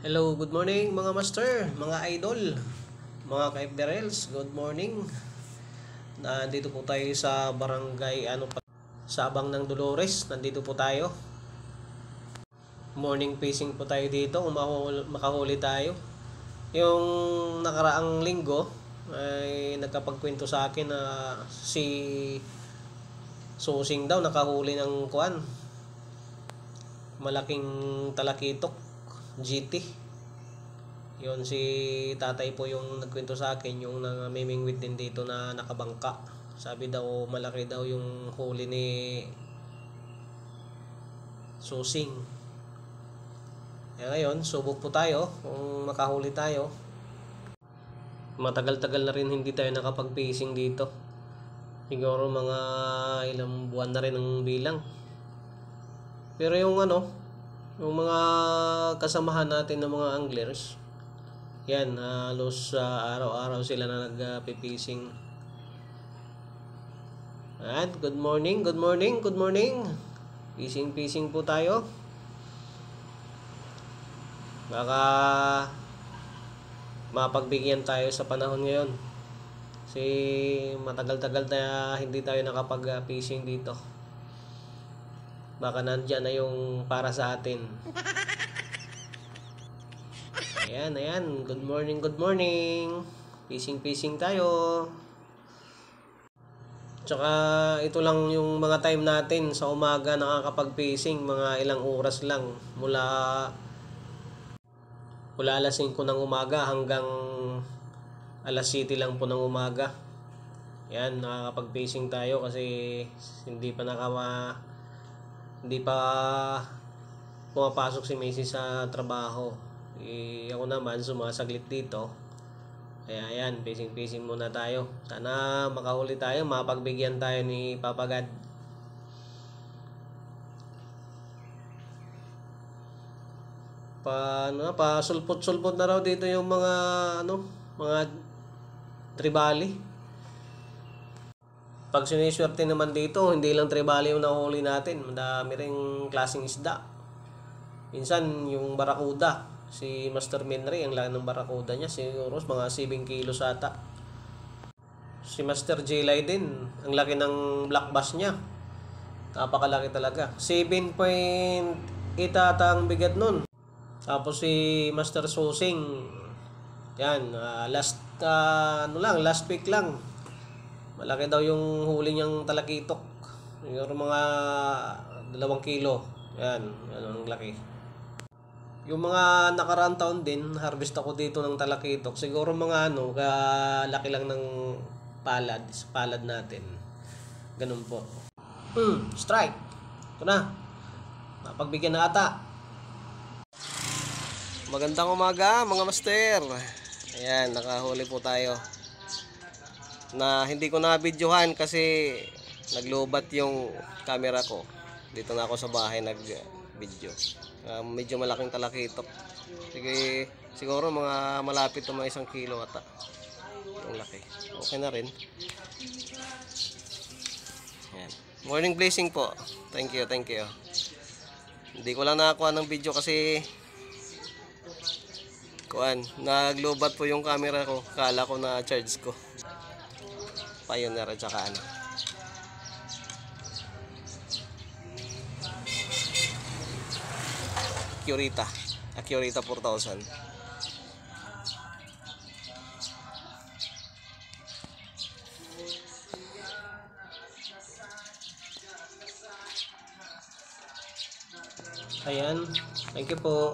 Hello, good morning mga master, mga idol, mga ka-FBRLs, good morning. Nandito po tayo sa barangay sa Abang ng Dolores. Nandito po tayo. Morning fishing po tayo dito kung makahuli tayo. Yung nakaraang linggo ay nagkapagkwento sa akin na si Susing daw nakahuli ng malaking talakitok GT. Yon, si tatay po yung nagkwento sa akin, yung namimingwit din dito na nakabangka. Sabi daw malaki daw yung huli ni Susing. Kaya ngayon, subok po tayo kung makahuli tayo. Matagal-tagal na rin hindi tayo nakapag-fishing dito. Siguro mga ilang buwan na rin ang bilang. Pero yung yung mga kasamahan natin ng mga anglers, yan, halos araw-araw sila na nag-fishing. At good morning. Fishing po tayo. Baka mapagbigyan tayo sa panahon ngayon. Kasi matagal-tagal na hindi tayo nakapag-fishing dito. Baka nandyan na yung para sa atin. Ayan. Good morning. Fishing tayo. Tsaka ito lang yung mga time natin sa umaga nakakapag-fishing. Mga ilang oras lang. Mula alas 5 ng umaga hanggang alas 7 lang po ng umaga. Ayan, nakakapag-fishing tayo kasi hindi pa pumapasok si Macy sa trabaho. Ako naman sumasaglit dito. Kaya ayan, fishing muna tayo. Sana makahuli tayo, mapagbigyan tayo ni Papa God. Sulpot na raw dito yung mga tribali. Pag siniswerte naman dito, hindi lang tribali yung nahuli natin. Madami ring klaseng isda. Minsan, yung barakuda. Si Master Minry, ang laki ng barakuda niya. Siguro mga 7 kilos ata. Si Master Jelay din, ang laki ng black bass niya. Napakalaki talaga. 7.8 ata ang bigat nun. Tapos si Master Susing, yan, last week lang. Malaki daw yung huli niyang talakitok. Siguro mga 2 kilo. Yan ang laki. Yung mga nakaraang taon din, harvest ako dito ng talakitok. Siguro mga kalaki lang ng palad natin. Ganun po. Strike. Ito na. Mapagbigyan na ata. Magandang umaga mga master. Ayan, nakahuli po tayo. Na hindi ko na-videohan kasi naglobat yung camera ko. Dito na ako sa bahay nag-video. Medyo malaking talakitok. Sige, siguro mga malapit to mga 1 kilo ata. Yung laki. Okay na rin. Ayan. Morning blessing po. Thank you. Hindi ko lang nakakuha ng video kasi naglobat po yung camera ko. Kala ko na charge ko. Pioneer at saka Accurita 4000. Ayan, thank you po.